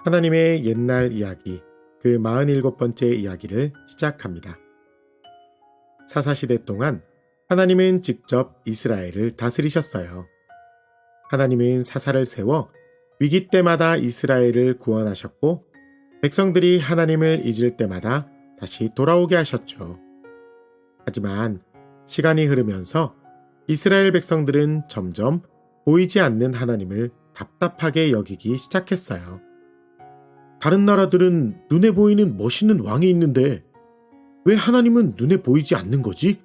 하나님의 옛날 이야기, 그 47번째 이야기를 시작합니다. 사사시대 동안 하나님은 직접 이스라엘을 다스리셨어요. 하나님은 사사를 세워 위기 때마다 이스라엘을 구원하셨고, 백성들이 하나님을 잊을 때마다 다시 돌아오게 하셨죠. 하지만 시간이 흐르면서 이스라엘 백성들은 점점 보이지 않는 하나님을 답답하게 여기기 시작했어요. 다른 나라들은 눈에 보이는 멋있는 왕이 있는데 왜 하나님은 눈에 보이지 않는 거지?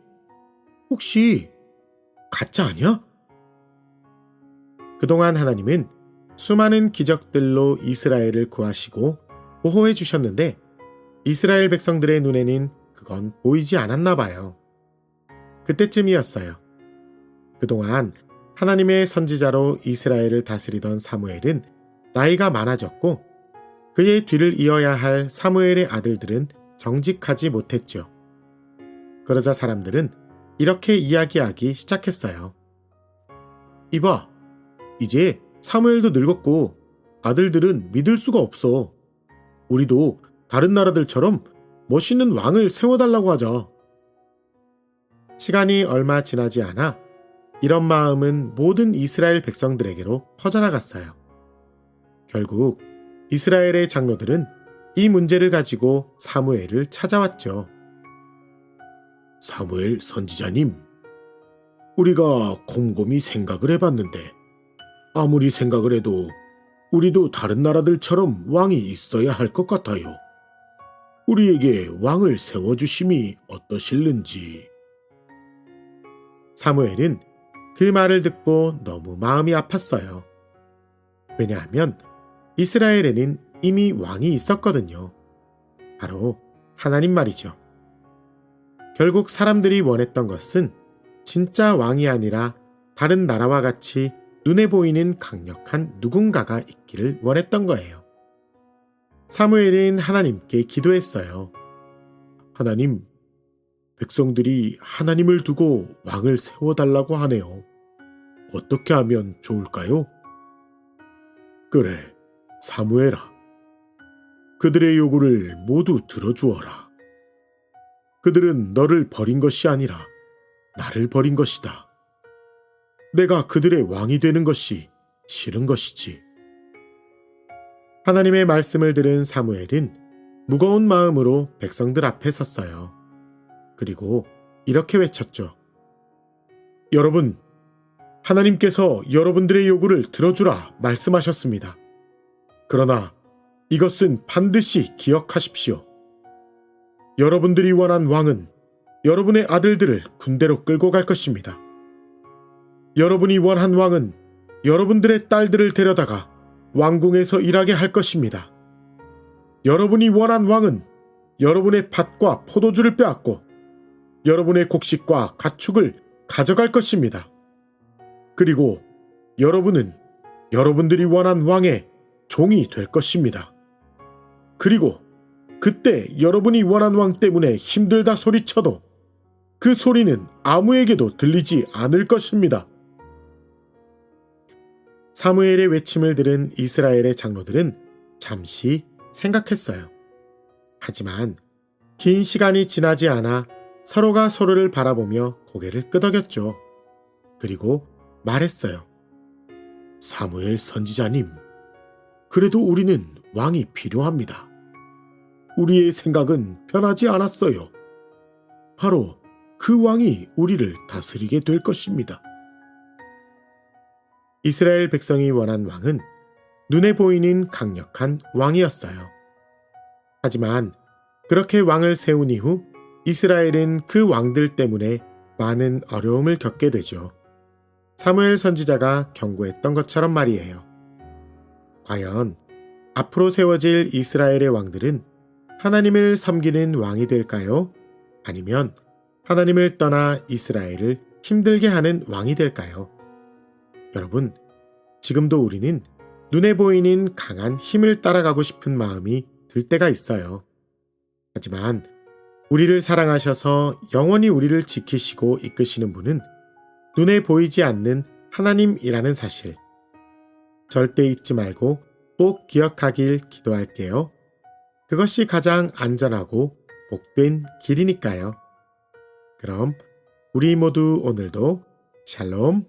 혹시 가짜 아니야? 그동안 하나님은 수많은 기적들로 이스라엘을 구하시고 보호해 주셨는데 이스라엘 백성들의 눈에는 그건 보이지 않았나 봐요. 그때쯤이었어요. 그동안 하나님의 선지자로 이스라엘을 다스리던 사무엘은 나이가 많아졌고 그의 뒤를 이어야 할 사무엘의 아들들은 정직하지 못했죠. 그러자 사람들은 이렇게 이야기하기 시작했어요. 이봐, 이제 사무엘도 늙었고 아들들은 믿을 수가 없어. 우리도 다른 나라들처럼 멋있는 왕을 세워달라고 하자. 시간이 얼마 지나지 않아 이런 마음은 모든 이스라엘 백성들에게로 퍼져나갔어요. 결국 이스라엘의 장로들은 이 문제를 가지고 사무엘을 찾아왔죠. 사무엘 선지자님, 우리가 곰곰이 생각을 해봤는데 아무리 생각을 해도 우리도 다른 나라들처럼 왕이 있어야 할 것 같아요. 우리에게 왕을 세워주심이 어떠실는지. 사무엘은 그 말을 듣고 너무 마음이 아팠어요. 왜냐하면 이스라엘에는 이미 왕이 있었거든요. 바로 하나님 말이죠. 결국 사람들이 원했던 것은 진짜 왕이 아니라 다른 나라와 같이 눈에 보이는 강력한 누군가가 있기를 원했던 거예요. 사무엘은 하나님께 기도했어요. 하나님, 백성들이 하나님을 두고 왕을 세워달라고 하네요. 어떻게 하면 좋을까요? 그래, 사무엘아. 그들의 요구를 모두 들어주어라. 그들은 너를 버린 것이 아니라 나를 버린 것이다. 내가 그들의 왕이 되는 것이 싫은 것이지. 하나님의 말씀을 들은 사무엘은 무거운 마음으로 백성들 앞에 섰어요. 그리고 이렇게 외쳤죠. 여러분, 하나님께서 여러분들의 요구를 들어주라 말씀하셨습니다. 그러나 이것은 반드시 기억하십시오. 여러분들이 원한 왕은 여러분의 아들들을 군대로 끌고 갈 것입니다. 여러분이 원한 왕은 여러분들의 딸들을 데려다가 왕궁에서 일하게 할 것입니다. 여러분이 원한 왕은 여러분의 밭과 포도주를 빼앗고 여러분의 곡식과 가축을 가져갈 것입니다. 그리고 여러분은 여러분들이 원한 왕의 종이 될 것입니다. 그리고 그때 여러분이 원한 왕 때문에 힘들다 소리쳐도 그 소리는 아무에게도 들리지 않을 것입니다. 사무엘의 외침을 들은 이스라엘의 장로들은 잠시 생각했어요. 하지만 긴 시간이 지나지 않아 서로가 서로를 바라보며 고개를 끄덕였죠. 그리고 말했어요. 사무엘 선지자님, 그래도 우리는 왕이 필요합니다. 우리의 생각은 변하지 않았어요. 바로 그 왕이 우리를 다스리게 될 것입니다. 이스라엘 백성이 원한 왕은 눈에 보이는 강력한 왕이었어요. 하지만 그렇게 왕을 세운 이후 이스라엘은 그 왕들 때문에 많은 어려움을 겪게 되죠. 사무엘 선지자가 경고했던 것처럼 말이에요. 과연 앞으로 세워질 이스라엘의 왕들은 하나님을 섬기는 왕이 될까요? 아니면 하나님을 떠나 이스라엘을 힘들게 하는 왕이 될까요? 여러분, 지금도 우리는 눈에 보이는 강한 힘을 따라가고 싶은 마음이 들 때가 있어요. 하지만 우리를 사랑하셔서 영원히 우리를 지키시고 이끄시는 분은 눈에 보이지 않는 하나님이라는 사실, 절대 잊지 말고 꼭 기억하길 기도할게요. 그것이 가장 안전하고 복된 길이니까요. 그럼 우리 모두 오늘도 샬롬